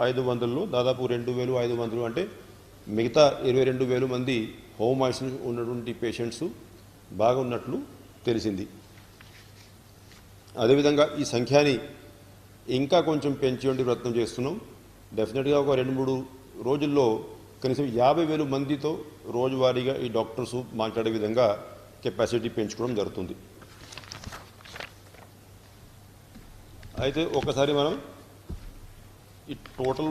22,500లో దాదాపు 2,500 అంటే మిగతా 22,000 మంది హోమ్ ఐసోలేషన్ ఉన్నటువంటి పేషెంట్స్ బాగా ఉన్నట్లు తెలిసింది. అదేవిధంగా ఈ సంఖ్యని ఇంకా కొంచెం పెంచేటువంటి ప్రయత్నం చేస్తున్నాం. డెఫినెట్గా ఒక 2-3 రోజుల్లో కనీసం 50,000 మందితో రోజువారీగా ఈ డాక్టర్స్ మాట్లాడే విధంగా కెపాసిటీ పెంచుకోవడం జరుగుతుంది. అయితే ఒకసారి మనం ఈ టోటల్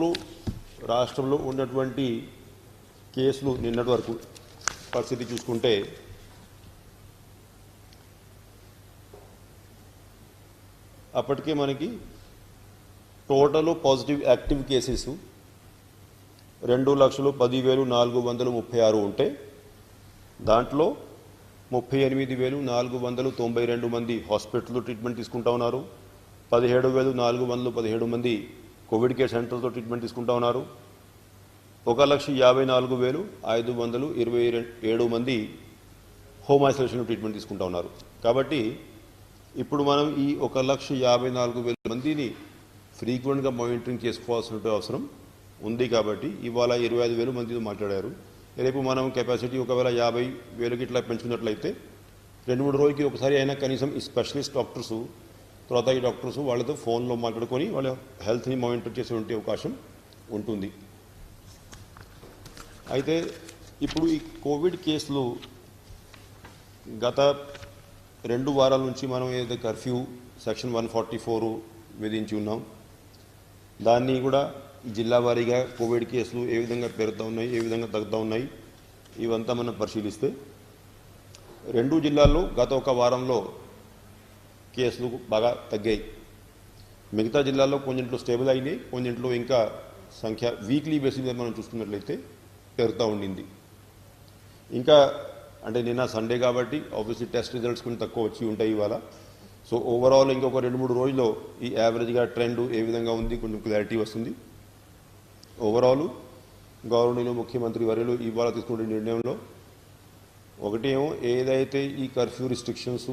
రాష్ట్రంలో ఉన్నటువంటి కేసులు నిన్నటి వరకు పరిస్థితి చూసుకుంటే అప్పటికే మనకి టోటల్ పాజిటివ్ యాక్టివ్ కేసెస్ 2,10,436 ఉంటే దాంట్లో 38,492 మంది హాస్పిటల్లో ట్రీట్మెంట్ తీసుకుంటా ఉన్నారు. 17,417 మంది కోవిడ్ కేర్ సెంటర్తో ట్రీట్మెంట్ తీసుకుంటా ఉన్నారు. 1,54,527 మంది హోమ్ ఐసోలేషన్ ట్రీట్మెంట్ తీసుకుంటా ఉన్నారు. కాబట్టి ఇప్పుడు మనం ఈ 1,54,000 మందిని ఫ్రీక్వెంట్గా మానిటరింగ్ చేసుకోవాల్సిన అవసరం ఉంది. కాబట్టి ఇవాళ 25,000 మందితో మాట్లాడారు. రేపు మనం కెపాసిటీ ఒకవేళ 50,000కి ఇట్లా పెంచుకున్నట్లయితే 2-3 రోజులకి ఒకసారి అయినా కనీసం ఈ స్పెషలిస్ట్ డాక్టర్సు తర్వాత ఈ డాక్టర్స్ వాళ్ళతో ఫోన్లో మాట్లాడుకొని వాళ్ళ హెల్త్ని మానిటర్ చేసేటువంటి అవకాశం ఉంటుంది. అయితే ఇప్పుడు ఈ కోవిడ్ కేసులు గత 2 వారాల నుంచి మనం ఏదైతే కర్ఫ్యూ సెక్షన్ 144 విధించి ఉన్నాం, దాన్ని కూడా జిల్లా వారీగా కోవిడ్ కేసులు ఏ విధంగా పెరుగుతూ ఉన్నాయి, ఏ విధంగా తగ్గుతూ ఉన్నాయి, ఇవంతా మనం పరిశీలిస్తే 2 జిల్లాల్లో గత ఒక వారంలో కేసులు బాగా తగ్గాయి. మిగతా జిల్లాల్లో కొన్నింట్లో స్టేబుల్ అయినాయి, కొన్నింట్లో ఇంకా సంఖ్య వీక్లీ బేసిస్ మీద మనం చూసుకున్నట్లయితే పెరుగుతూ ఉండింది. ఇంకా అంటే నిన్న సండే కాబట్టి ఆబ్వియస్లీ టెస్ట్ రిజల్ట్స్ కొంచెం తక్కువ వచ్చి ఉంటాయి ఇవాళ. సో ఓవరాల్ ఇంకొక 2-3 రోజుల్లో ఈ యావరేజ్గా ట్రెండ్ ఏ విధంగా ఉంది కొంచెం క్లారిటీ వస్తుంది. ఓవరాల్ గవర్నమెంట్ ముఖ్యమంత్రి వర్యులు ఇవాళ తీసుకునే నిర్ణయంలో ఒకటేమో ఏదైతే ఈ కర్ఫ్యూ రిస్ట్రిక్షన్స్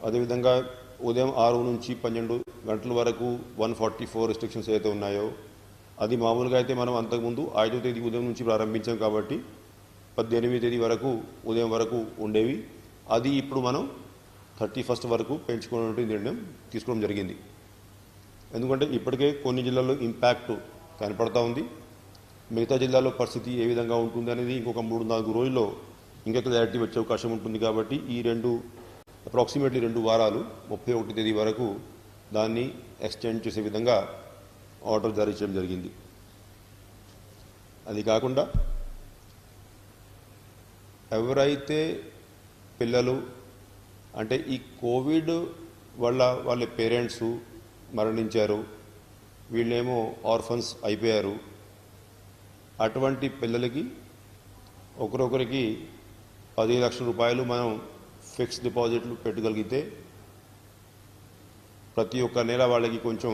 అదేవిధంగా ఉదయం 6 నుంచి 12 గంటల వరకు 144 రిస్ట్రిక్షన్స్ ఏదైతే ఉన్నాయో అది మామూలుగా అయితే మనం అంతకుముందు 5వ తేదీ ఉదయం నుంచి ప్రారంభించాం కాబట్టి 18వ తేదీ వరకు ఉదయం వరకు ఉండేవి. అది ఇప్పుడు మనం 31st వరకు పెంచుకునే నిర్ణయం తీసుకోవడం జరిగింది. ఎందుకంటే ఇప్పటికే కొన్ని జిల్లాల్లో ఇంపాక్ట్ కనపడతా ఉంది. మిగతా జిల్లాలో పరిస్థితి ఏ విధంగా ఉంటుంది అనేది ఇంకొక 3-4 రోజుల్లో ఇంకా క్లారిటీ వచ్చే అవకాశం ఉంటుంది. కాబట్టి ఈ అప్రాక్సిమేట్లీ 2 వారాలు 31వ తేదీ వరకు దాన్ని ఎక్స్టెండ్ చేసే విధంగా ఆర్డర్ జారీ చేయడం జరిగింది. అది కాకుండా ఎవరైతే పిల్లలు అంటే ఈ కోవిడ్ వల్ల వాళ్ళ పేరెంట్స్ మరణించారు, వీళ్ళేమో ఆర్ఫన్స్ అయిపోయారు, అటువంటి పిల్లలకి ఒకరొకరికి 10 లక్షల రూపాయలు మనం ఫిక్స్డ్ డిపాజిట్లు పెట్టగలిగితే ప్రతి ఒక్క నెల వాళ్ళకి కొంచెం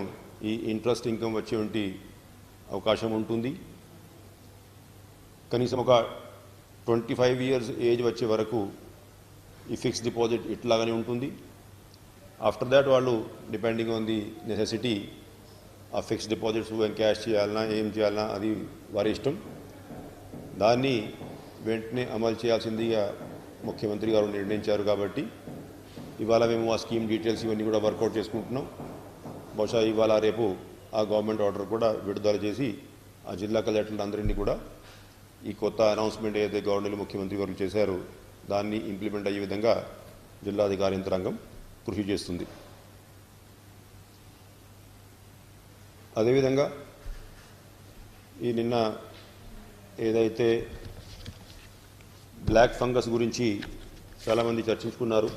ఈ ఇంట్రెస్ట్ ఇన్కమ్ వచ్చేటువంటి అవకాశం ఉంటుంది. కనీసం ఒక 25 years ఏజ్ వచ్చే వరకు ఈ ఫిక్స్డ్ డిపాజిట్ ఇట్లాగానే ఉంటుంది. ఆఫ్టర్ దాట్ వాళ్ళు డిపెండింగ్ ఆన్ ది నెసెసిటీ ఆ ఫిక్స్డ్ డిపాజిట్స్ క్యాష్ చేయాలన్నా ఏం చేయాలన్నా అది వారి ఇష్టం. దాన్ని వెంటనే అమలు చేయాల్సిందిగా ముఖ్యమంత్రి గారు నిర్ణయించారు. కాబట్టి ఇవాళ మేము ఆ స్కీమ్ డీటెయిల్స్ ఇవన్నీ కూడా వర్కౌట్ చేసుకుంటున్నాం. బహుశా ఇవాళ రేపు ఆ గవర్నమెంట్ ఆర్డర్ కూడా విడుదల చేసి ఆ జిల్లా కలెక్టర్లందరినీ కూడా ఈ కొత్త అనౌన్స్మెంట్ ఏదైతే గవర్నమెంట్ ముఖ్యమంత్రి గారు చేశారో దాన్ని ఇంప్లిమెంట్ అయ్యే విధంగా జిల్లాధికారి యంత్రాంగం కృషి చేస్తుంది. అదేవిధంగా ఈ నిన్న ఏదైతే బ్లాక్ ఫంగస్ గురించి చాలామంది చర్చించుకున్నారు,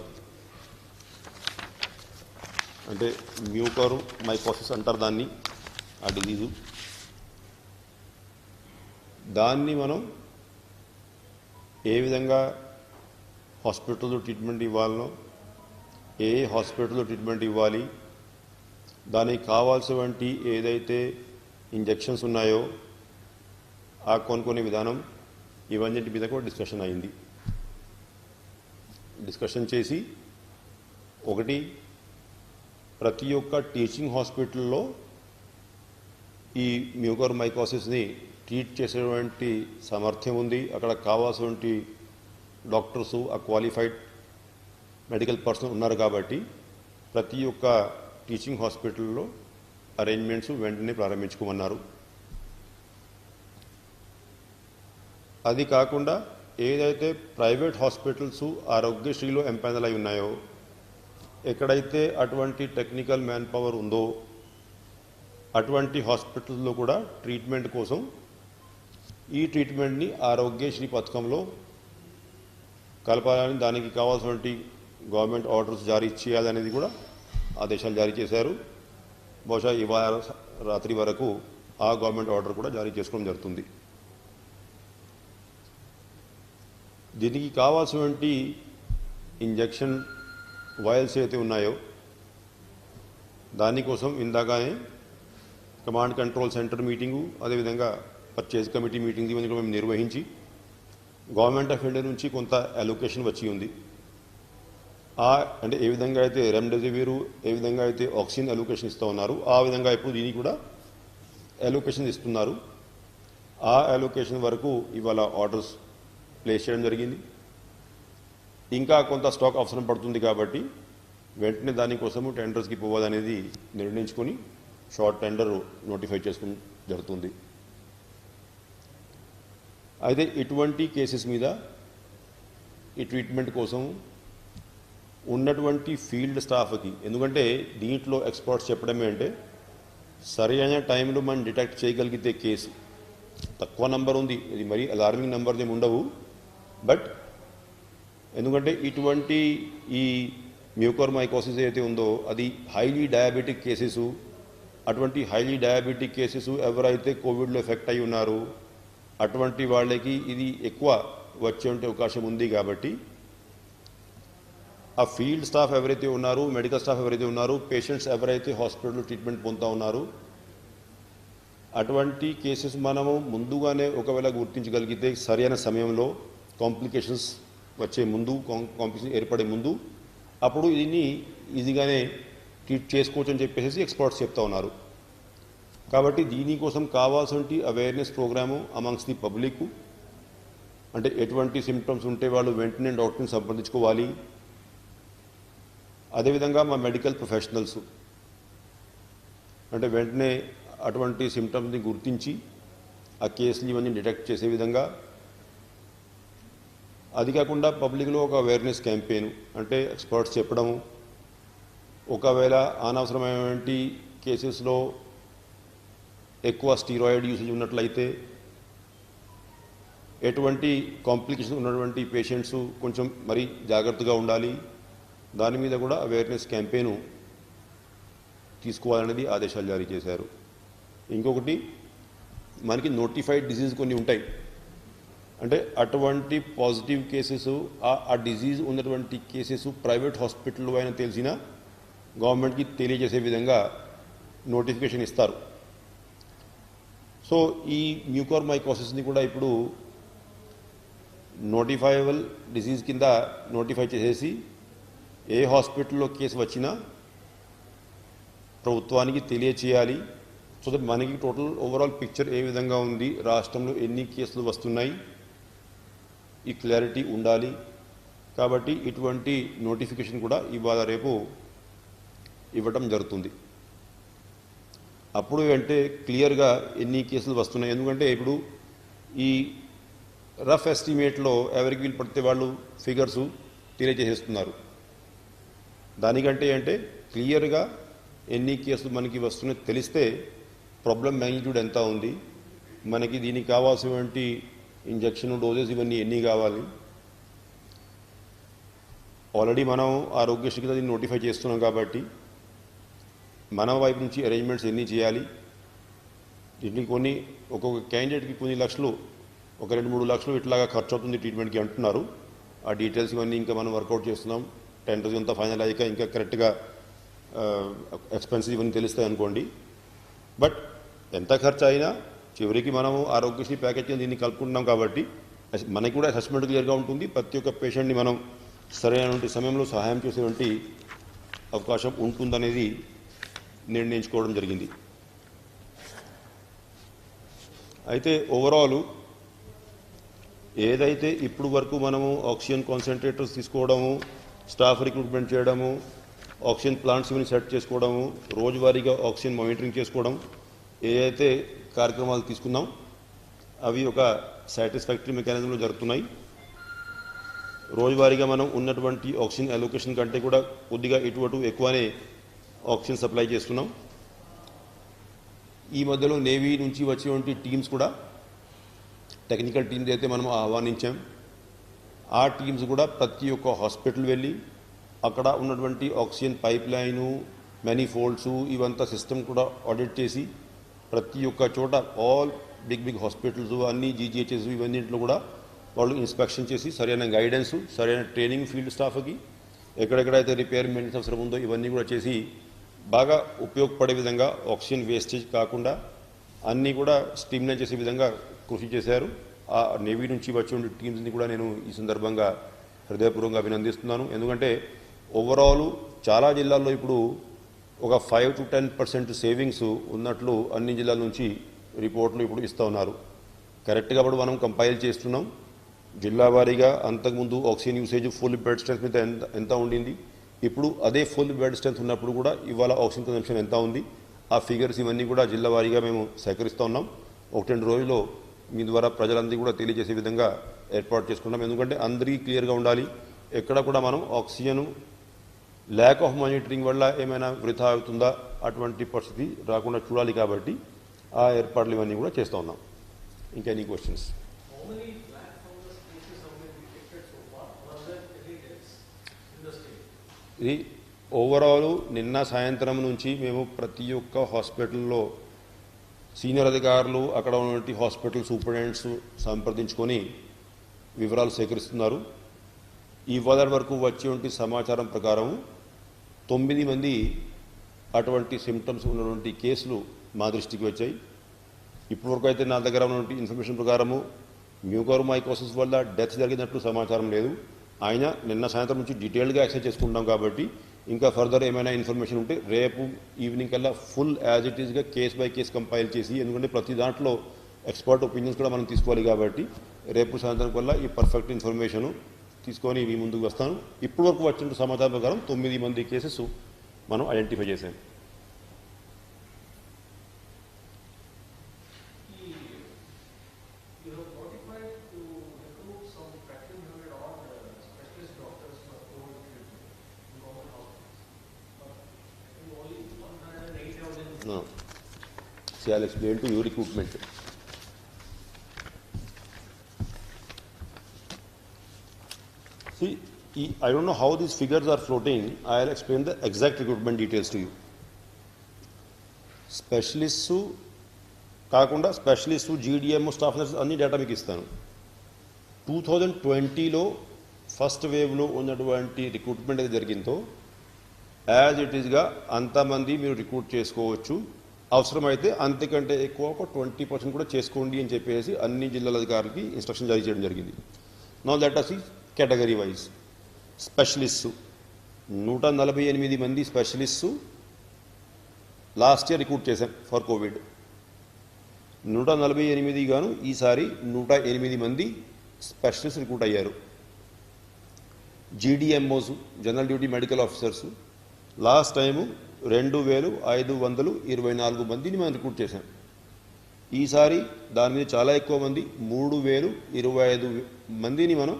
అంటే మ్యూకర్ మైకోసిస్ అంటారు దాన్ని, ఆ డిజీజు. దాన్ని మనం ఏ విధంగా హాస్పిటల్లో ట్రీట్మెంట్ ఇవ్వాలనో, ఏ హాస్పిటల్లో ట్రీట్మెంట్ ఇవ్వాలి, దానికి కావాల్సినటువంటి ఏదైతే ఇంజెక్షన్స్ ఉన్నాయో ఆ కొనుక్కునే విధానం ఇవన్నింటి మీద కూడా డిస్కషన్ అయింది. డిస్కషన్ చేసి ఒకటి ప్రతి ఒక్క టీచింగ్ హాస్పిటల్లో ఈ మ్యూకోర్మైకోసిస్ని ట్రీట్ చేసేటువంటి సామర్థ్యం ఉంది. అక్కడ కావాల్సినటువంటి డాక్టర్సు, ఆ క్వాలిఫైడ్ మెడికల్ పర్సన్ ఉన్నారు కాబట్టి ప్రతి ఒక్క టీచింగ్ హాస్పిటల్లో అరేంజ్మెంట్స్ వెంటనే ప్రారంభించుకోమన్నారు. అది కాకుండా ఏదైతే ప్రైవేట్ హాస్పిటల్స్ ఆరోగ్యశ్రీలో ఎంపానల్ అయి ఉన్నాయో, ఎక్కడైతే అటువంటి టెక్నికల్ మ్యాన్ పవర్ ఉందో అటువంటి హాస్పిటల్స్లో కూడా ట్రీట్మెంట్ కోసం ఈ ట్రీట్మెంట్ని ఆరోగ్యశ్రీ పథకంలో కలపాలని, దానికి కావాల్సినటువంటి గవర్నమెంట్ ఆర్డర్స్ జారీ చేయాలనేది కూడా ఆదేశాలు జారీ చేశారు. బహుశా ఇవాళ రాత్రి వరకు ఆ గవర్నమెంట్ ఆర్డర్ కూడా జారీ చేసుకోవడం జరుగుతుంది. దీనికి కావాల్సినటువంటి ఇంజెక్షన్ వాయిల్స్ అయితే ఉన్నాయో దానికోసం ఇందాకనే కమాండ్ కంట్రోల్ సెంటర్ మీటింగు, అదేవిధంగా పర్చేజ్ కమిటీ మీటింగ్ ఇవన్నీ కూడా మేము నిర్వహించి గవర్నమెంట్ ఆఫ్ ఇండియా నుంచి కొంత అలొకేషన్ వచ్చి ఉంది. అంటే ఏ విధంగా అయితే రెమ్డెసివిర్, ఏ విధంగా అయితే ఆక్సిజన్ అలొకేషన్ ఇస్తూ ఉన్నారు, ఆ విధంగా ఇప్పుడు దీనికి కూడా అలొకేషన్ ఇస్తున్నారు. ఆ అలొకేషన్ వరకు ఇవాళ ఆర్డర్స్ ప్లేస్ చేయడం జరిగింది. ఇంకా కొంత స్టాక్ అవసరం పడుతుంది కాబట్టి వెంటనే దానికోసము టెండర్స్కి పోవాలనేది నిర్ణయించుకొని షార్ట్ టెండర్ నోటిఫై చేసుకోవడం జరుగుతుంది. అయితే ఇటువంటి కేసెస్ మీద ఈ ట్రీట్మెంట్ కోసం ఉన్నటువంటి ఫీల్డ్ స్టాఫ్కి, ఎందుకంటే దీంట్లో ఎక్స్పర్ట్స్ చెప్పడమే అంటే సరైన టైంలో మనం డిటెక్ట్ చేయగలిగితే కేసు తక్కువ నంబర్ ఉంది, ఇది మరీ అలార్మింగ్ నంబర్స్ ఏమి ఉండవు. బట్ ఎందుకంటే ఇటువంటి ఈ మ్యూకోర్మైకోసిస్ ఏదైతే ఉందో అది హైలీ డయాబెటిక్ కేసెస్, అటువంటి హైలీ డయాబెటిక్ కేసెస్ ఎవరైతే కోవిడ్లో ఎఫెక్ట్ అయి ఉన్నారు అటువంటి వాళ్ళకి ఇది ఎక్కువ వచ్చే అవకాశం ఉంది. కాబట్టి ఆ ఫీల్డ్ స్టాఫ్ ఎవరైతే ఉన్నారు, మెడికల్ స్టాఫ్ ఎవరైతే ఉన్నారు, పేషెంట్స్ ఎవరైతే హాస్పిటల్లో ట్రీట్మెంట్ పొందుతూ ఉన్నారు అటువంటి కేసెస్ మనము ముందుగానే ఒకవేళ గుర్తించగలిగితే సరైన సమయంలో కాంప్లికేషన్స్ వచ్చే ముందు, కాంప్లికేషన్ ఏర్పడే ముందు అప్పుడు దీన్ని ఈజీగానే ట్రీట్ చేసుకోవచ్చు అని చెప్పేసి ఎక్స్పర్ట్స్ చెప్తా ఉన్నారు. కాబట్టి దీనికోసం కావాల్సిన awareness program amongst the public, అంటే ఎటువంటి సిమ్టమ్స్ ఉంటే వాళ్ళు వెంటనే డాక్టర్ని సంప్రదించుకోవాలి. అదేవిధంగా మా మెడికల్ ప్రొఫెషనల్స్ అంటే వెంటనే అటువంటి సిమ్టమ్స్ని గుర్తించి ఆ కేసులు ఇవన్నీ డిటెక్ట్ చేసే విధంగా, అది కాకుండా పబ్లిక్లో ఒక అవేర్నెస్ క్యాంపెయిన్ అంటే ఎక్స్పర్ట్స్ చెప్పడము, ఒకవేళ అనవసరమైనటువంటి కేసెస్లో ఎక్కువ స్టీరాయిడ్ యూసేజ్ ఉన్నట్లయితే ఎటువంటి కాంప్లికేషన్ ఉన్నటువంటి పేషెంట్స్ కొంచెం మరీ జాగ్రత్తగా ఉండాలి, దాని మీద కూడా అవేర్నెస్ క్యాంపెయిన్ తీసుకోవాలనేది ఆదేశాలు జారీ చేశారు. ఇంకొకటి మనకి నోటిఫైడ్ డిసీజ్ కొన్ని ఉంటాయి, అంటే అటువంటి పాజిటివ్ కేసెస్, ఆ డిజీజ్ ఉన్నటువంటి కేసెస్ ప్రైవేట్ హాస్పిటల్లో అయినా తెలిసిన గవర్నమెంట్కి తెలియజేసే విధంగా నోటిఫికేషన్ ఇస్తారు. సో ఈ మ్యూకోర్మైకోసిస్ని కూడా ఇప్పుడు నోటిఫైయబుల్ డిసీజ్ కింద నోటిఫై చేసేసి ఏ హాస్పిటల్లో కేసు వచ్చినా ప్రభుత్వానికి తెలియచేయాలి. సో దట్ మనకి టోటల్ ఓవరాల్ పిక్చర్ ఏ విధంగా ఉంది, రాష్ట్రంలో ఎన్ని కేసులు వస్తున్నాయి, ఈ క్లారిటీ ఉండాలి. కాబట్టి ఇటువంటి నోటిఫికేషన్ కూడా ఇవాళ రేపు ఇవ్వటం జరుగుతుంది. అప్పుడు అంటే క్లియర్గా ఎన్ని కేసులు వస్తున్నాయి, ఎందుకంటే ఇప్పుడు ఈ రఫ్ ఎస్టిమేట్లో ఎవరికి వీలు పడితే వాళ్ళు ఫిగర్స్ తెలియజేసేస్తున్నారు. దానికంటే అంటే క్లియర్గా ఎన్ని కేసులు మనకి వస్తున్నాయో తెలిస్తే ప్రాబ్లం మ్యాగ్నిట్యూడ్ ఎంత ఉంది, మనకి దీనికి కావాల్సినటువంటి ఇంజెక్షన్ డోసెస్ ఇవన్నీ ఎన్ని కావాలి. ఆల్రెడీ మనం ఆరోగ్యశ్రీ కింద దీన్ని నోటిఫై చేస్తున్నాం కాబట్టి మన వైపు నుంచి అరేంజ్మెంట్స్ ఎన్ని చేయాలి, దీనికి కొన్ని ఒక్కొక్క క్యాండిడేట్కి కొన్ని లక్షలు, ఒక 2-3 లక్షలు ఇట్లాగా ఖర్చు అవుతుంది ట్రీట్మెంట్కి అంటున్నారు. ఆ డీటెయిల్స్ ఇవన్నీ ఇంకా మనం వర్కౌట్ చేస్తున్నాం. టెండర్స్ అంతా ఫైనల్ అయ్యాక ఇంకా కరెక్ట్గా ఎక్స్పెన్సివ్ ఇవన్నీ తెలుస్తాయి అనుకోండి. బట్ ఎంత ఖర్చు అయినా చివరికి మనము ఆరోగ్యశ్రీ ప్యాకేజ్ దీన్ని కలుపుకుంటున్నాం కాబట్టి మనకి కూడా అసెస్మెంట్ క్లియర్గా ఉంటుంది. ప్రతి ఒక్క పేషెంట్ని మనం సరైనటువంటి సమయంలో సహాయం చేసేటువంటి అవకాశం ఉంటుందనేది నిర్ణయించుకోవడం జరిగింది. అయితే ఓవరాల్ ఏదైతే ఇప్పుడు వరకు మనము ఆక్సిజన్ కాన్సన్ట్రేటర్స్ తీసుకోవడము, స్టాఫ్ రిక్రూట్మెంట్ చేయడము, ఆక్సిజన్ ప్లాంట్స్ ఇవన్నీ సెట్ చేసుకోవడము, రోజువారీగా ఆక్సిజన్ మానిటరింగ్ చేసుకోవడం, ఏదైతే కార్యక్రమాలు తీసుకున్నాం అవి ఒక సాటిస్ఫాక్టరీ మెకానిజంలో జరుగుతున్నాయి. రోజువారీగా మనం ఉన్నటువంటి ఆక్సిజన్ అలొకేషన్ కంటే కూడా కొద్దిగా ఇటు ఎక్కువనే ఆక్సిజన్ సప్లై చేస్తున్నాం. ఈ మధ్యలో నేవీ నుంచి వచ్చేటువంటి టీమ్స్ కూడా, టెక్నికల్ టీమ్స్ అయితే మనం ఆహ్వానించాం, ఆ టీమ్స్ కూడా ప్రతి ఒక్క హాస్పిటల్ వెళ్ళి అక్కడ ఉన్నటువంటి ఆక్సిజన్ పైప్ లైను, మ్యానిఫోల్డ్స్ ఇవంతా సిస్టమ్ కూడా ఆడిట్ చేసి ప్రతి ఒక్క చోట ఆల్ బిగ్ హాస్పిటల్స్ అన్ని జీజీహెచ్ఎస్ ఇవన్నింటిలో కూడా వాళ్ళు ఇన్స్పెక్షన్ చేసి సరైన గైడెన్స్, సరైన ట్రైనింగ్ ఫీల్డ్ స్టాఫ్కి ఎక్కడెక్కడైతే రిపేర్ మెయింటెనెన్స్ అవసరం ఉందో ఇవన్నీ కూడా చేసి బాగా ఉపయోగపడే విధంగా ఆక్సిజన్ వేస్టేజ్ కాకుండా అన్నీ కూడా స్ట్రీమ్లైన్ చేసే విధంగా కృషి చేశారు. ఆ నేవీ నుంచి వచ్చే టీమ్స్ని కూడా నేను ఈ సందర్భంగా హృదయపూర్వకంగా అభినందిస్తున్నాను. ఎందుకంటే ఓవరాల్ చాలా జిల్లాల్లో ఇప్పుడు ఒక 5 to 10% సేవింగ్స్ ఉన్నట్లు అన్ని జిల్లాల నుంచి రిపోర్ట్లు ఇప్పుడు ఇస్తూ ఉన్నారు. కరెక్ట్గా ఇప్పుడు మనం కంపైల్ చేస్తున్నాం జిల్లా వారీగా. అంతకుముందు oxygen usage full bed strength మీద ఎంత ఉండింది, ఇప్పుడు అదే ఫుల్ బెడ్ స్ట్రెంత్ ఉన్నప్పుడు కూడా ఇవాళ ఆక్సిజన్ కన్సంప్షన్ ఎంత ఉంది, ఆ ఫిగర్స్ ఇవన్నీ కూడా జిల్లా వారీగా మేము సేకరిస్తూ ఉన్నాం. 1-2 రోజుల్లో మీ ద్వారా ప్రజలందరికీ కూడా తెలియజేసే విధంగా ఏర్పాటు చేసుకున్నాం. ఎందుకంటే అందరికీ క్లియర్గా ఉండాలి, ఎక్కడ కూడా మనం ఆక్సిజన్ ల్యాక్ ఆఫ్ మానిటరింగ్ వల్ల ఏమైనా వృధా అవుతుందా అటువంటి పరిస్థితి రాకుండా చూడాలి. కాబట్టి ఆ ఏర్పాట్లు ఇవన్నీ కూడా చేస్తూ ఉన్నాం. ఇంకా ఎనీ క్వశ్చన్స్? ఇది ఓవరాల్ నిన్న సాయంత్రం నుంచి మేము ప్రతి ఒక్క హాస్పిటల్లో సీనియర్ అధికారులు, అక్కడ ఉన్నటువంటి హాస్పిటల్ సూపరింటెండెంట్స్ సంప్రదించుకొని వివరాలు సేకరిస్తున్నారు. ఇవాళ వరకు వచ్చేటువంటి సమాచారం ప్రకారం 9 మంది అటువంటి సిమ్టమ్స్ ఉన్నటువంటి కేసులు మా దృష్టికి వచ్చాయి. ఇప్పటివరకు అయితే నా దగ్గర ఉన్నటువంటి ఇన్ఫర్మేషన్ ప్రకారము మ్యూకోర్మైకోసిస్ వల్ల డెత్ జరిగినట్లు సమాచారం లేదు. ఆయన నిన్న సాయంత్రం నుంచి డీటెయిల్గా యాక్సెస్ చేసుకుంటాం కాబట్టి ఇంకా ఫర్దర్ ఏమైనా ఇన్ఫర్మేషన్ ఉంటే రేపు ఈవినింగ్ కల్లా ఫుల్ యాజ్ ఇట్ ఈస్గా కేస్ బై కేస్ కంపైల్ చేసి, ఎందుకంటే ప్రతి దాంట్లో ఎక్స్పర్ట్ ఒపీనియన్స్ కూడా మనం తీసుకోవాలి కాబట్టి రేపు సాయంత్రం కల్లా ఈ పర్ఫెక్ట్ ఇన్ఫర్మేషను తీసుకొని మీ ముందుకు వస్తాను. ఇప్పటి వరకు వచ్చిన సమాచారం ప్రకారం 9 మంది కేసెస్ మనం ఐడెంటిఫై చేశాం. No. See, I'll explain to you recruitment. See, I don't know how these figures are floating. I'll explain the exact recruitment details to you. Specialists కాకుండా స్పెషలిస్ట్, జీడిఎం, స్టాఫ్ నర్స్ అన్ని data మీకు ఇస్తాను. 2020లో first వేవ్లో ఉన్నటువంటి recruitment ఏది జరిగిందో as it ఈస్గా అంతమంది మీరు రిక్రూట్ చేసుకోవచ్చు. అవసరమైతే అంతకంటే ఎక్కువ ఒక 20% కూడా చేసుకోండి అని చెప్పేసి అన్ని జిల్లాల అధికారులకి ఇన్స్ట్రక్షన్ జారీ చేయడం జరిగింది. Now let us see category wise. Specialist 148 మంది స్పెషలిస్టు లాస్ట్ ఇయర్ రిక్రూట్ చేశాం ఫర్ కోవిడ్. 148 గాను ఈసారి 108 మంది స్పెషలిస్ట్ రిక్రూట్ అయ్యారు. GDMOs, general duty medical officers last time 2524 మందిని మనం రిక్రూట్ చేశాం. ఈసారి దాని మీద చాలా ఎక్కువ మంది 3025 మందిని మనం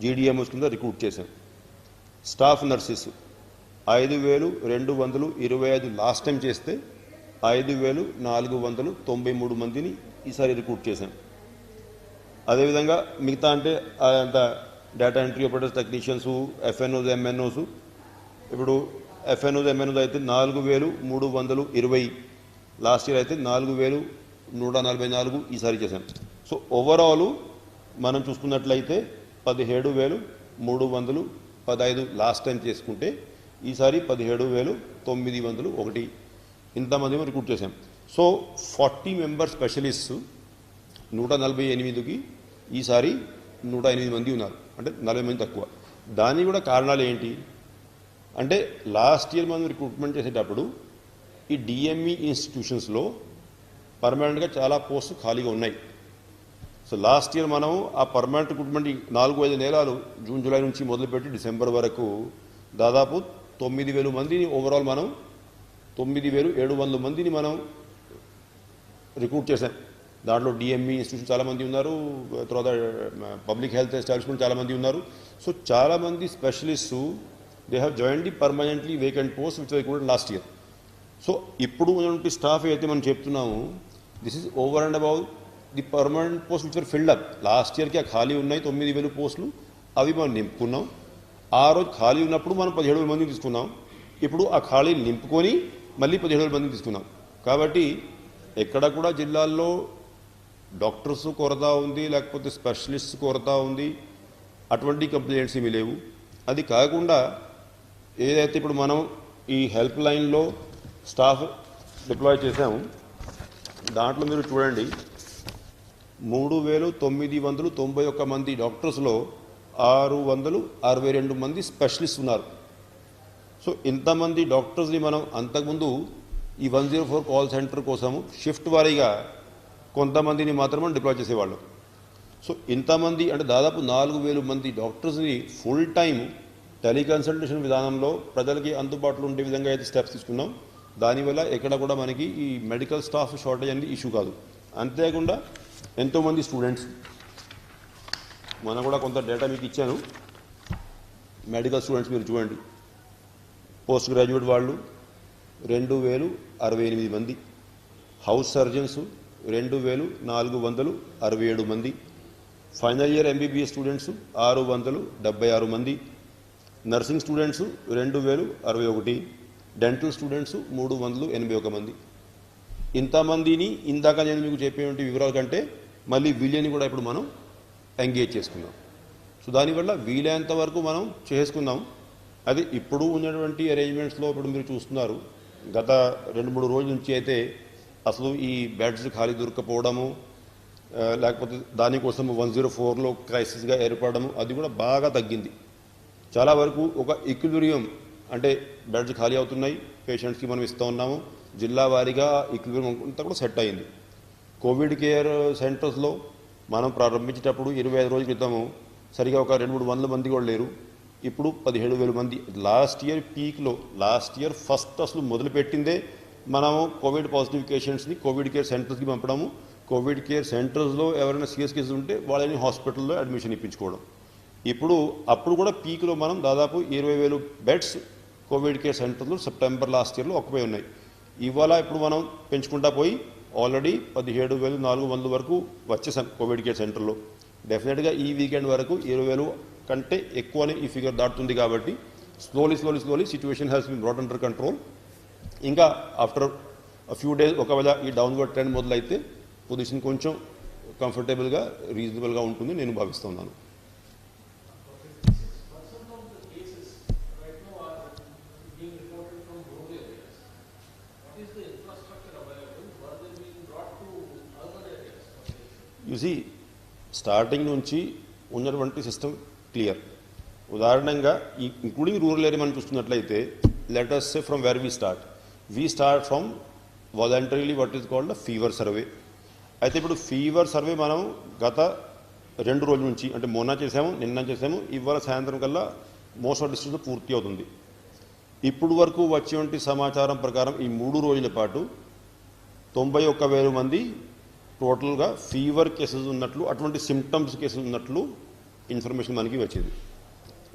జీడిఎంఓస్ కింద రిక్రూట్ చేశాం. స్టాఫ్ నర్సెస్ 5225 లాస్ట్ టైం చేస్తే 5493 మందిని ఈసారి రిక్రూట్ చేశాం. అదేవిధంగా మిగతా అంటే అంత data entry operators, technicians, F&Os, MNOs. ఇప్పుడు ఎఫ్ఎన్ఓస్, ఎంఎన్ఓస్ అయితే 4320 లాస్ట్ ఇయర్ అయితే 4144 ఈసారి చేశాం. సో ఓవరాల్ మనం చూసుకున్నట్లయితే 17315 లాస్ట్ టైం చేసుకుంటే ఈసారి 17901 ఇంతమంది రిక్రూట్ చేశాం. సో 40 మెంబర్ స్పెషలిస్ట్స్ 148కి ఈసారి 108 మంది ఉన్నారు, అంటే 40 మంది తక్కువ. దానికి కూడా కారణాలు ఏంటి అంటే లాస్ట్ ఇయర్ మనం రిక్రూట్మెంట్ చేసేటప్పుడు ఈ డిఎంఈ ఇన్స్టిట్యూషన్స్లో పర్మనెంట్గా చాలా పోస్టులు ఖాళీగా ఉన్నాయి. సో లాస్ట్ ఇయర్ మనం ఆ పర్మనెంట్ రిక్రూట్మెంట్ 4-5 నెలలు జూన్ జూలై నుంచి మొదలుపెట్టి డిసెంబర్ వరకు దాదాపు 9,000 మందిని ఓవరాల్ మనం 9,700 మందిని మనం రిక్రూట్ చేశాం. దాంట్లో డిఎంఈ ఇన్స్టిట్యూషన్ చాలామంది ఉన్నారు, తర్వాత పబ్లిక్ హెల్త్ ఎస్టాబ్లిష్మెంట్ చాలామంది ఉన్నారు. సో చాలామంది specialist they have joined the permanently vacant post which recruited last year. So ఇప్పుడు ఉన్నటువంటి స్టాఫ్ అయితే మనం చెప్తున్నాము, this is over and about the permanent post which are filled up. Last ఇయర్కి ఆ ఖాళీ ఉన్నాయి 9,000 పోస్టులు, అవి మనం నింపుకున్నాం. ఆ రోజు ఖాళీ ఉన్నప్పుడు మనం 17,000 మందిని తీసుకున్నాం. ఇప్పుడు ఆ ఖాళీని నింపుకొని మళ్ళీ 17,000 మందిని తీసుకున్నాం. కాబట్టి ఎక్కడ కూడా జిల్లాల్లో డాక్టర్స్ కొరత ఉంది, లేకపోతే స్పెషలిస్ట్ కొరత ఉంది, అటువంటి కంప్లైంట్స్ ఏమీ లేవు. అది కాకుండా ఏదైతే ఇప్పుడు మనం ఈ హెల్ప్ లైన్లో స్టాఫ్ డిప్లాయ్ చేసాము, దాంట్లో మీరు చూడండి 3,991 మంది డాక్టర్స్లో 662 మంది స్పెషలిస్ట్ ఉన్నారు. సో ఇంతమంది డాక్టర్స్ని మనం అంతకుముందు ఈ 104 కాల్ సెంటర్ కోసము షిఫ్ట్ వారీగా కొంతమందిని మాత్రమే డిప్లాయ్ చేసేవాళ్ళం. సో ఇంతమంది అంటే దాదాపు 4,000 మంది డాక్టర్స్ని ఫుల్ టైం టెలికన్సల్టేషన్ విధానంలో ప్రజలకి అందుబాటులో ఉండే విధంగా అయితే స్టెప్స్ తీసుకున్నాం. దానివల్ల ఎక్కడ కూడా మనకి ఈ మెడికల్ స్టాఫ్ షార్టేజ్ అనేది ఇష్యూ కాదు. అంతేకాకుండా ఎంతోమంది స్టూడెంట్స్, మనం కూడా కొంత డేటా మీకు ఇచ్చాను. మెడికల్ స్టూడెంట్స్ మీరు చూడండి, పోస్ట్ గ్రాడ్యుయేట్ వాళ్ళు 2,068 మంది, హౌస్ సర్జన్స్ 2,467 మంది, ఫైనల్ ఇయర్ ఎంబీబీఎస్ స్టూడెంట్స్ 676 మంది, నర్సింగ్ స్టూడెంట్స్ 2,061, డెంటల్ స్టూడెంట్స్ 381 మంది. ఇంతమందిని ఇందాక నేను మీకు చెప్పేటువంటి వివరాల కంటే మళ్ళీ వీళ్ళని కూడా ఇప్పుడు మనం ఎంగేజ్ చేసుకున్నాం. సో దానివల్ల వీలైనంత వరకు మనం చేసుకుందాం. అది ఇప్పుడు ఉన్నటువంటి అరేంజ్మెంట్స్లో ఇప్పుడు మీరు చూస్తున్నారు, గత 2-3 రోజుల నుంచి అయితే అసలు ఈ బెడ్స్ ఖాళీ దొరకపోవడము, లేకపోతే దానికోసం 104లో క్రైసిస్గా ఏర్పడము, అది కూడా బాగా తగ్గింది. చాలా వరకు ఒక ఈక్విలిబ్రియం, అంటే బెడ్స్ ఖాళీ అవుతున్నాయి, పేషెంట్స్కి మనం ఇస్తూ ఉన్నాము, జిల్లా వారీగా ఈక్విలిబ్రియం అంతా కూడా సెట్ అయింది. కోవిడ్ కేర్ సెంటర్స్లో మనం ప్రారంభించేటప్పుడు 25 రోజుల క్రితము సరిగా ఒక 200-300 మంది కూడా లేరు. ఇప్పుడు 17,000 మంది. లాస్ట్ ఇయర్ పీక్లో, లాస్ట్ ఇయర్ ఫస్ట్ అసలు మొదలుపెట్టిందే మనము కోవిడ్ పాజిటివ్ పేషెంట్స్ని కోవిడ్ కేర్ సెంటర్స్కి పంపడము, కోవిడ్ కేర్ సెంటర్స్లో ఎవరైనా సీరియస్ కేసులు ఉంటే వాళ్ళని హాస్పిటల్లో అడ్మిషన్ ఇప్పించుకోవడం. అప్పుడు కూడా పీక్లో మనం దాదాపు 20,000 బెడ్స్ కోవిడ్ కేర్ సెంటర్లు సెప్టెంబర్ లాస్ట్ ఇయర్లో ఆక్యుపై ఉన్నాయి. ఇవాళ ఇప్పుడు మనం పెంచుకుంటా పోయి ఆల్రెడీ 17,400 వరకు వచ్చేసాం కోవిడ్ కేర్ సెంటర్లో. డెఫినెట్గా ఈ వీకెండ్ వరకు 20,000 కంటే ఎక్కువనే ఈ ఫిగర్ దాటుతుంది. కాబట్టి slowly situation has been brought under control. ఇంకా ఆఫ్టర్ ఫ్యూ డేస్ ఒకవేళ ఈ డౌన్వర్డ్ ట్రెండ్ మొదలైతే పొజిషన్ కొంచెం కంఫర్టబుల్గా రీజనబుల్గా ఉంటుంది నేను భావిస్తున్నాను. యూసి స్టార్టింగ్ నుంచి ఉన్నటువంటి సిస్టమ్ క్లియర్. ఉదాహరణంగా ఇంక్లూడింగ్ రూరల్ ఏరియా మనం చూస్తున్నట్లయితే, let us say from where we start from voluntarily what is called a fever survey. అయితే ఇప్పుడు ఫీవర్ సర్వే మనం గత 2 రోజుల నుంచి, అంటే మొన్న చేసాము, నిన్న చేసాము, ఇవాళ సాయంత్రం కల్లా మోస్ట్ ఆఫ్ డిస్ట్రిక్ట్స్లో పూర్తి అవుతుంది. ఇప్పుడు వరకు వచ్చేటువంటి సమాచారం ప్రకారం ఈ 3 రోజుల పాటు 91,000 మంది టోటల్గా ఫీవర్ కేసెస్ ఉన్నట్లు, అటువంటి సిమ్టమ్స్ కేసెస్ ఉన్నట్లు ఇన్ఫర్మేషన్ మనకి వచ్చింది.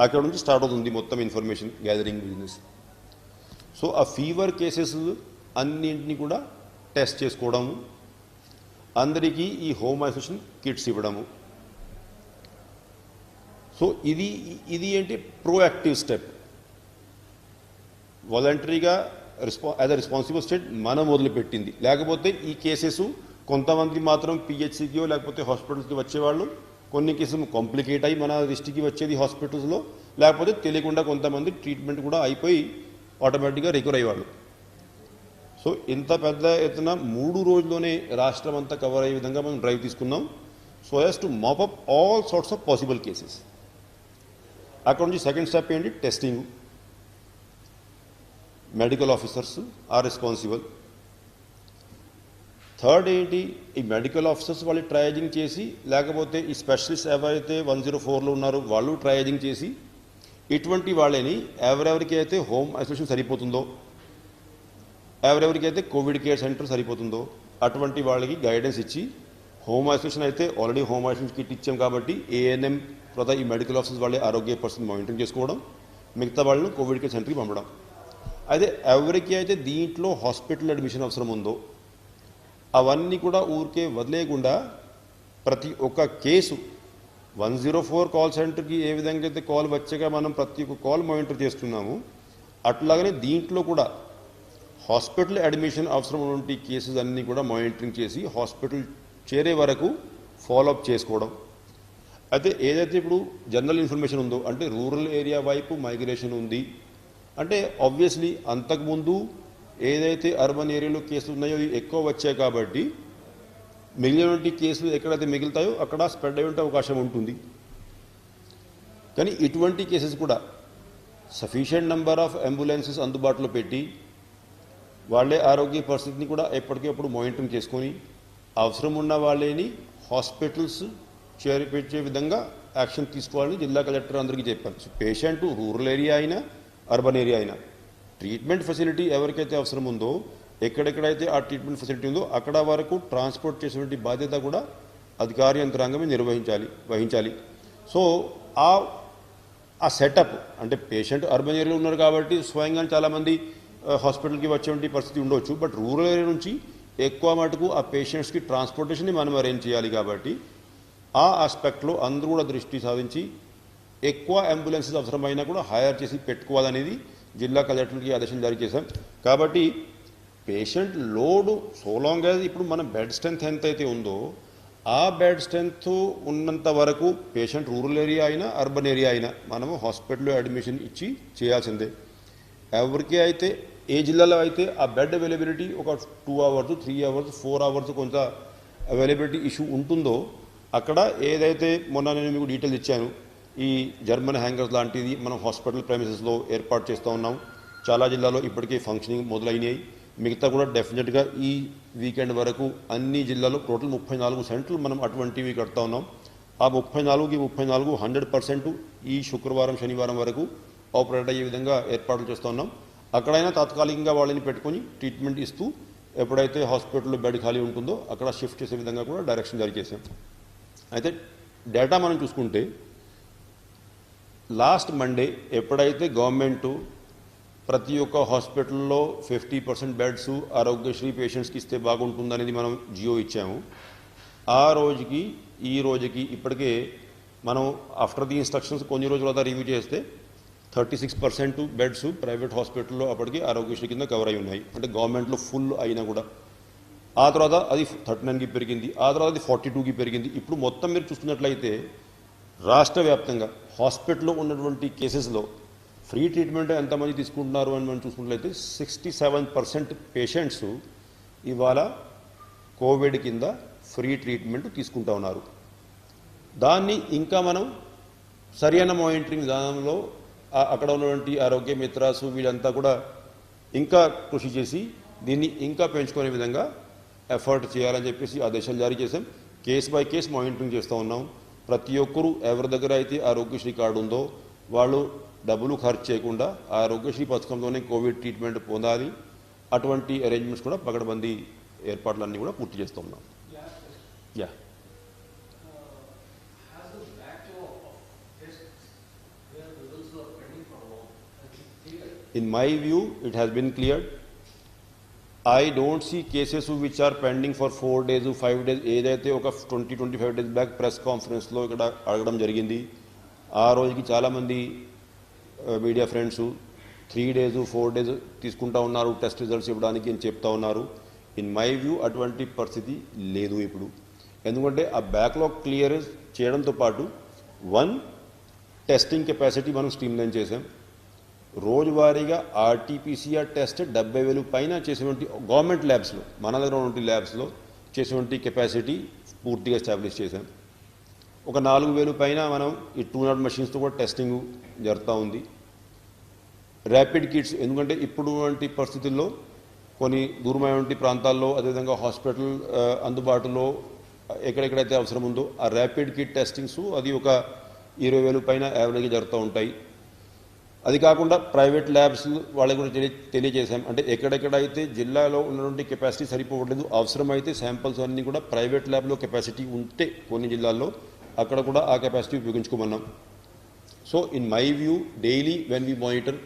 అక్కడ నుంచి స్టార్ట్ అవుతుంది మొత్తం ఇన్ఫర్మేషన్ గ్యాదరింగ్ బిజినెస్. సో ఆ ఫీవర్ కేసెస్ అన్నింటినీ కూడా టెస్ట్ చేసుకోవడము, అందరికీ ఈ హోమ్ ఐసోలేషన్ కిట్స్ ఇవ్వడము. సో ఇది ఏంటి ప్రోయాక్టివ్ స్టెప్. వాలంటరీగా యాజ్ అ రెస్పాన్సిబుల్ స్టేట్ మనం మొదలుపెట్టింది. లేకపోతే ఈ కేసెస్ కొంతమంది మాత్రం పిహెచ్సికో లేకపోతే హాస్పిటల్స్కి వచ్చేవాళ్ళు, కొన్ని కేసులు కాంప్లికేట్ అయ్యి మన దృష్టికి వచ్చేది హాస్పిటల్స్లో, లేకపోతే తెలియకుండా కొంతమంది ట్రీట్మెంట్ కూడా అయిపోయి ఆటోమేటిక్గా రికవర్ అయ్యేవాళ్ళు. సో ఇంత పెద్ద ఎత్తున 3 రోజుల్లోనే రాష్ట్రం అంతా కవర్ అయ్యే విధంగా మనం డ్రైవ్ తీసుకున్నాం. So as to map up all sorts of possible cases. అక్కడ నుంచి సెకండ్ స్టెప్ ఏంటి, testing. Medical officers are responsible. Third ఏంటి, ఈ మెడికల్ ఆఫీసర్స్ వాళ్ళు ట్రయేజింగ్ చేసి, లేకపోతే ఈ స్పెషలిస్ట్ ఎవరైతే 104లో ఉన్నారో వాళ్ళు ట్రయేజింగ్ చేసి, ఇటువంటి వాళ్ళని ఎవరెవరికి అయితే హోమ్ ఐసోలేషన్ సరిపోతుందో, ఎవరెవరికైతే కోవిడ్ కేర్ సెంటర్ సరిపోతుందో అటువంటి వాళ్ళకి గైడెన్స్ ఇచ్చి, హోమ్ ఐసోలేషన్ అయితే ఆల్రెడీ హోమ్ ఐసోలేషన్ కిట్ ఇచ్చాం కాబట్టి ఏఎన్ఎం తర్వాత ఈ మెడికల్ ఆఫీసర్స్ వాళ్ళే ఆరోగ్య పరిస్థితిని మానిటరింగ్ చేసుకోవడం, మిగతా వాళ్ళను కోవిడ్ కేర్ సెంటర్కి పంపడం. అయితే ఎవరికి అయితే దీంట్లో హాస్పిటల్ అడ్మిషన్ అవసరం ఉందో అవన్నీ కూడా ఊరికే వదిలేయకుండా ప్రతి ఒక్క కేసు 104 కాల్ సెంటర్కి ఏ విధంగా అయితే కాల్ వచ్చాక మనం ప్రతి ఒక్క కాల్ మానిటర్ చేస్తున్నాము, అట్లాగనే దీంట్లో కూడా హాస్పిటల్ అడ్మిషన్ అవసరం ఉన్నటువంటి కేసెస్ అన్నీ కూడా మానిటరింగ్ చేసి హాస్పిటల్ చేరే వరకు ఫాలోఅప్ చేసుకోవడం. అయితే ఏదైతే ఇప్పుడు జనరల్ ఇన్ఫర్మేషన్ ఉందో, అంటే రూరల్ ఏరియా వైపు మైగ్రేషన్ ఉంది అంటే ఆబ్వియస్లీ అంతకుముందు ఏదైతే అర్బన్ ఏరియాలో కేసులు ఉన్నాయో అవి ఎక్కువ వచ్చాయి కాబట్టి మిగిలినటువంటి కేసులు ఎక్కడైతే మిగులుతాయో అక్కడ స్ప్రెడ్ అయ్యే అవకాశం ఉంటుంది. కానీ ఇటువంటి కేసెస్ కూడా సఫిషియెంట్ నెంబర్ ఆఫ్ అంబులెన్సెస్ అందుబాటులో పెట్టి వాళ్ళే ఆరోగ్య పరిస్థితిని కూడా ఎప్పటికప్పుడు మానిటరింగ్ చేసుకొని అవసరం ఉన్న వాళ్ళని హాస్పిటల్స్ చేర్పించే విధంగా యాక్షన్ తీసుకోవాలని జిల్లా కలెక్టర్ అందరికీ చెప్పారు. పేషెంట్ రూరల్ ఏరియా అయినా అర్బన్ ఏరియా అయినా ట్రీట్మెంట్ ఫెసిలిటీ ఎవరికైతే అవసరం ఉందో, ఎక్కడెక్కడైతే ఆ ట్రీట్మెంట్ ఫెసిలిటీ ఉందో అక్కడ వరకు ట్రాన్స్పోర్ట్ చేసేటువంటి బాధ్యత కూడా అధికార యంత్రాంగమే వహించాలి. సో ఆ సెటప్ అంటే పేషెంట్ అర్బన్ ఏరియాలో ఉన్నారు కాబట్టి స్వయంగా చాలామంది హాస్పిటల్కి వచ్చేటువంటి పరిస్థితి ఉండవచ్చు. బట్ రూరల్ ఏరియా నుంచి ఎక్కువ మటుకు ఆ పేషెంట్స్కి ట్రాన్స్పోర్టేషన్ని మనం అరేంజ్ చేయాలి కాబట్టి ఆ ఆస్పెక్ట్లో అందరూ కూడా దృష్టి సాధించి ఎక్కువ అంబులెన్సెస్ అవసరమైనా కూడా హైర్ చేసి పెట్టుకోవాలనేది జిల్లా కలెక్టర్కి ఆదేశాలు జారీ చేశాం. కాబట్టి patient load so long as ఇప్పుడు మన బెడ్ స్ట్రెంత్ ఎంత అయితే ఉందో ఆ బెడ్ స్ట్రెంత్ ఉన్నంత వరకు పేషెంట్ రూరల్ ఏరియా అయినా అర్బన్ ఏరియా అయినా మనము హాస్పిటల్లో అడ్మిషన్ ఇచ్చి చేయాల్సిందే. ఎవరికి అయితే ఏ జిల్లాలో అయితే ఆ బెడ్ అవైలబిలిటీ ఒక 2 అవర్స్ 3 అవర్స్ 4 అవర్స్ కొంత అవైలబిలిటీ ఇష్యూ ఉంటుందో అక్కడ ఏదైతే మొన్న నేను మీకు డీటెయిల్స్ ఇచ్చాను, ఈ జర్మన్ హ్యాంగర్స్ లాంటిది మనం హాస్పిటల్ ప్రైమిసెస్లో ఏర్పాటు చేస్తూ ఉన్నాం. చాలా జిల్లాలో ఇప్పటికే ఫంక్షనింగ్ మొదలైనాయి. మిగతా కూడా డెఫినెట్గా ఈ వీకెండ్ వరకు అన్ని జిల్లాలో టోటల్ 34 సెంటర్లు మనం అటువంటివి కడతా ఉన్నాం. ఆ 34కి 34 100% ఈ శుక్రవారం శనివారం వరకు ఆపరేట్ అయ్యే విధంగా ఏర్పాట్లు చేస్తూ ఉన్నాం. అక్కడైనా తాత్కాలికంగా వాళ్ళని పెట్టుకొని ట్రీట్మెంట్ ఇస్తూ ఎప్పుడైతే హాస్పిటల్లో బెడ్ ఖాళీ ఉంటుందో అక్కడ షిఫ్ట్ చేసే విధంగా కూడా డైరెక్షన్ జారీ చేశాం. అయితే డేటా మనం చూసుకుంటే లాస్ట్ మండే ఎప్పుడైతే గవర్నమెంటు ప్రతి ఒక్క హాస్పిటల్లో 50% బెడ్స్ ఆరోగ్యశ్రీ పేషెంట్స్కి ఇస్తే బాగుంటుందనేది మనం జియో ఇచ్చాము. ఆ రోజుకి ఈ రోజుకి ఇప్పటికే మనం ఆఫ్టర్ ది ఇన్స్ట్రక్షన్స్ కొన్ని రోజుల తర్వాత రివ్యూ చేస్తే 36% బెడ్స్ ప్రైవేట్ హాస్పిటల్లో అప్పటికి ఆరోగ్యశ్రీ కింద కవర్ అయి ఉన్నాయి. అంటే గవర్నమెంట్లో ఫుల్ అయినా కూడా ఆ తర్వాత అది 39కి పెరిగింది, ఆ తర్వాత అది 42కి పెరిగింది. ఇప్పుడు మొత్తం మీరు చూసుకున్నట్లయితే రాష్ట్ర వ్యాప్తంగా హాస్పిటల్లో ఉన్నటువంటి కేసెస్లో ఫ్రీ ట్రీట్మెంట్ ఎంతమంది తీసుకుంటున్నారు అని మనం చూసుకున్నట్లయితే 67% పేషెంట్స్ ఇవాళ కోవిడ్ కింద ఫ్రీ ట్రీట్మెంట్ తీసుకుంటూ ఉన్నారు. దాన్ని ఇంకా మనం సరైన మానిటరింగ్ విధానంలో అక్కడ ఉన్నటువంటి ఆరోగ్య మిత్రాసు వీళ్ళంతా కూడా ఇంకా కృషి చేసి దీన్ని ఇంకా పెంచుకునే విధంగా ఎఫర్ట్ చేయాలని చెప్పేసి ఆదేశాలు జారీ చేశాం. కేస్ బై కేస్ మానిటరింగ్ చేస్తూ ఉన్నాం. ప్రతి ఒక్కరూ ఎవరి దగ్గర అయితే ఆరోగ్యశ్రీ కార్డు ఉందో వాళ్ళు డబ్బులు ఖర్చు చేయకుండా ఆరోగ్యశ్రీ పథకంలోనే కోవిడ్ ట్రీట్మెంట్ పొందాలి. అటువంటి అరేంజ్మెంట్స్ కూడా పగడబందీ ఏర్పాట్లన్నీ కూడా పూర్తి చేస్తూ ఉన్నాం. Yeah In my view, it has been cleared. I don't see cases which are pending for 4 days or 5 days. ఏదైతే ఒక 20-25 days బ్యాక్ ప్రెస్ కాన్ఫరెన్స్లో ఇక్కడ అడగడం జరిగింది. ఆ రోజుకి చాలామంది మీడియా ఫ్రెండ్స్ 3 days 4 days తీసుకుంటా ఉన్నారు టెస్ట్ రిజల్ట్స్ ఇవ్వడానికి అని చెప్తా ఉన్నారు. ఇన్ మై వ్యూ అటువంటి పరిస్థితి లేదు ఇప్పుడు. ఎందుకంటే ఆ బ్యాక్లాగ్ క్లియర్ చేయడంతో పాటు 1 టెస్టింగ్ కెపాసిటీ మనం స్ట్రీమ్లైన్ చేసాం. రోజువారీగా ఆర్టీపీసీఆర్ టెస్ట్ 70,000 పైన చేసేటువంటి గవర్నమెంట్ ల్యాబ్స్లో మన దగ్గర ఉన్నటువంటి ల్యాబ్స్లో చేసేటువంటి కెపాసిటీ పూర్తిగా ఎస్టాబ్లిష్ చేశాం. ఒక 4,000 పైన మనం ఈ 200 మెషిన్స్తో కూడా టెస్టింగ్ జరుగుతూ ఉంది. ర్యాపిడ్ కిట్స్ ఎందుకంటే ఇప్పుడు వంటి పరిస్థితుల్లో కొన్ని దూరమైనటువంటి ప్రాంతాల్లో అదేవిధంగా హాస్పిటల్ అందుబాటులో ఎక్కడెక్కడైతే అవసరం ఉందో ఆ ర్యాపిడ్ కిట్ టెస్టింగ్స్ అది ఒక 20,000 పైన యావరేజ్గా జరుగుతూ ఉంటాయి. అది కాకుండా ప్రైవేట్ ల్యాబ్స్ వాళ్ళకి కూడా తెలియజేశాం. అంటే ఎక్కడెక్కడైతే జిల్లాలో ఉన్నటువంటి కెపాసిటీ సరిపోవట్లేదు, అవసరమైతే శాంపిల్స్ అన్నీ కూడా ప్రైవేట్ ల్యాబ్లో కెపాసిటీ ఉంటే కొన్ని జిల్లాల్లో అక్కడ కూడా ఆ కెపాసిటీ ఉపయోగించుకోమన్నాం. So in my view daily when we monitor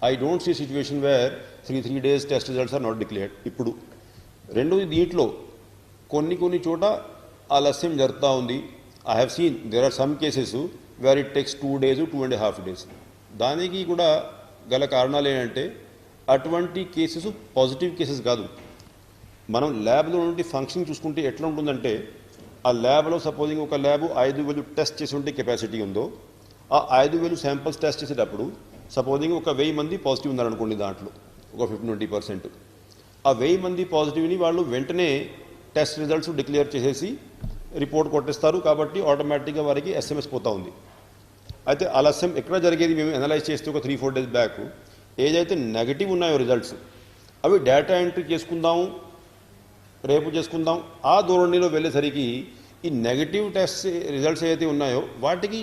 I don't see situation where 3 days test results are not declared. ఇప్పుడు రెండోది దీంట్లో కొన్ని చోట ఆలస్యం జరుగుతూ ఉంది. I have seen there are some cases where it takes 2 days 2.5 days. దానికి కూడా గల కారణాలు ఏంటంటే అటువంటి కేసెస్ పాజిటివ్ కేసెస్ కాదు. మనం ల్యాబ్లో నుండి ఫంక్షన్ చూసుకుంటే ఎట్లా ఉంటుందంటే ఆ ల్యాబ్లో సపోజింగ్ ఒక ల్యాబ్ 5,000 టెస్ట్ చేసి ఉంటే కెపాసిటీ ఉందో ఆ 5,000 శాంపిల్స్ టెస్ట్ చేసేటప్పుడు సపోజింగ్ ఒక 1,000 మంది పాజిటివ్ ఉన్నారనుకోండి, దాంట్లో ఒక 15-20%. ఆ 1,000 మంది పాజిటివ్ని వాళ్ళు వెంటనే టెస్ట్ రిజల్ట్స్ డిక్లేర్ చేసేసి రిపోర్ట్ కొట్టేస్తారు. కాబట్టి ఆటోమేటిక్గా వారికి SMS పోతూ ఉంది. అయితే ఆలస్యం ఎక్కడ జరిగేది మేము అనలైజ్ చేస్తే ఒక 3-4 days బ్యాక్ ఏదైతే నెగటివ్ ఉన్నాయో రిజల్ట్స్ అవి డేటా ఎంట్రీ చేసుకుందాం రేపు చేసుకుందాం ఆ ధోరణిలో వెళ్ళేసరికి ఈ నెగటివ్ టెస్ట్ రిజల్ట్స్ ఏదైతే ఉన్నాయో వాటికి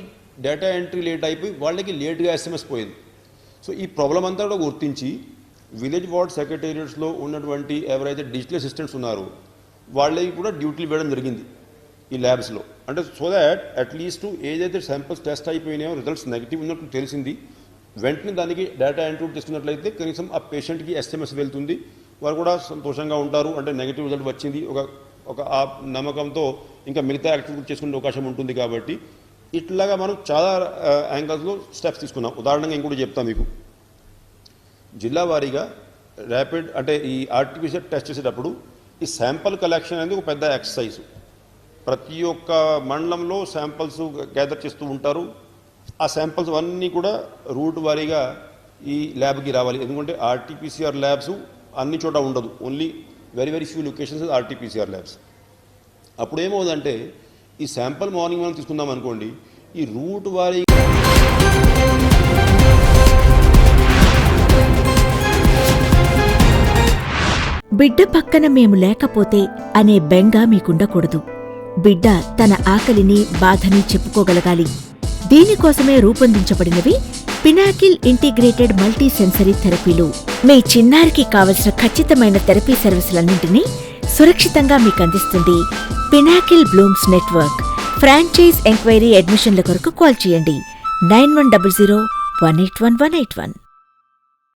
డేటా ఎంట్రీ లేట్ అయిపోయి వాళ్ళకి లేట్గా SMS పోయింది. సో ఈ ప్రాబ్లం అంతా కూడా గుర్తించి విలేజ్ వార్డ్ సెక్రటేరియట్స్లో ఉన్నటువంటి ఎవరైతే డిజిటల్ అసిస్టెంట్స్ ఉన్నారో వాళ్ళకి కూడా డ్యూటీలు వేయడం జరిగింది ఈ ల్యాబ్స్లో. అంటే సో దాట్ అట్లీస్ట్ ఏదైతే శాంపిల్స్ టెస్ట్ అయిపోయినాయో రిజల్ట్స్ నెగిటివ్ ఉన్నట్టు తెలిసింది వెంటనే దానికి డేటా ఎంట్రీ చేసుకున్నట్లయితే కనీసం ఆ పేషెంట్కి SMS వెళ్తుంది, వారు కూడా సంతోషంగా ఉంటారు. అంటే నెగిటివ్ రిజల్ట్ వచ్చింది ఒక ఆ నమ్మకంతో ఇంకా మిగతా యాక్టివిటీ చేసుకునే అవకాశం ఉంటుంది. కాబట్టి ఇట్లాగా మనం చాలా యాంగిల్స్లో స్టెప్స్ తీసుకున్నాం. ఉదాహరణగా ఇంకోటి చెప్తాను మీకు. జిల్లా వారీగా ర్యాపిడ్ అంటే ఈ RT-PCR టెస్ట్ చేసేటప్పుడు ఈ శాంపిల్ కలెక్షన్ అనేది ఒక పెద్ద ఎక్సర్సైజ్. ప్రతి ఒక్క మండలంలో శాంపిల్స్ గ్యాదర్ చేస్తూ ఉంటారు. ఆ శాంపిల్స్ అన్నీ కూడా రూట్ వారీగా ఈ ల్యాబ్కి రావాలి. ఎందుకంటే RT-PCR ల్యాబ్స్ అన్ని చోట ఉండదు, only very few locations RT-PCR labs. అప్పుడు ఏమవుతుందంటే ఈ శాంపిల్ మార్నింగ్ మనం తీసుకుందాం అనుకోండి, ఈ రూట్ వారీ బిడ్డ పక్కన మేము లేకపోతే అనే బెంగ మీకుండకూడదు. బిడ్డ తన ఆకలిని బాధని చెప్పుకోగలగాలి. దీనికోసమే రూపొందించబడినవి పినాకిల్ ఇంటిగ్రేటెడ్ మల్టీ సెన్సరీ థెరపీలు. మీ చిన్నారికి కావలసిన ఖచ్చితమైన థెరపీ సర్వీసులన్నింటినీ సురక్షితంగా మీకందిస్తుంది Pinnacle Blooms network. Franchise enquiry అడ్మిషన్ల కొరకు కాల్ చేయండి 9100 181 181.